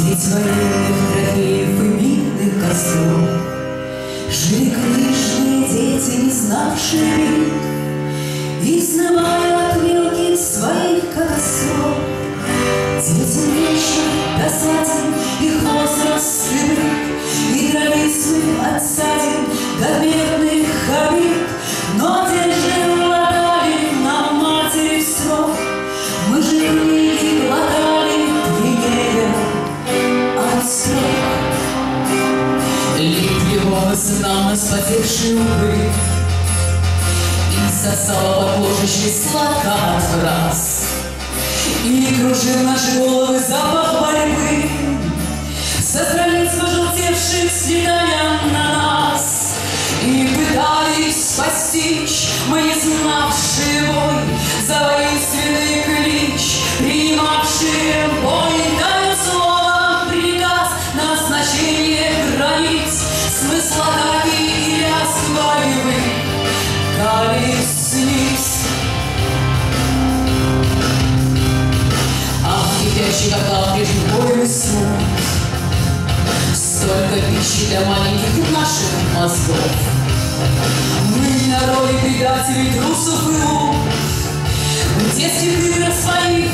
Средь военных трофеев и мирных костров жили книжные дети, не знавшие бит, и изнывая от вилки своих колосов. Дети вечно досаден их возраст и быт, и трависты отсаден до бедных обид. Но одежды глотали на матери срок, мы же книги глотали длиннее от срок. Лип его сынам на спотевший упрыг и сосала под ложечкой сладко от фраз. И кружил наши головы запах борьбы со страниц пожелтевших слетая на нас. И пытались постичь мы, не знавшие бой, за воинственный клич, принимавшие бой. Дают словом приказ на назначение границ, смысл атаки и лязг боевых колесниц. Кипящий котлах прежних боем и снов, столько пищи для маленьких наших мозгов. Мы народ предателей, трусов и лук, в детских играх своих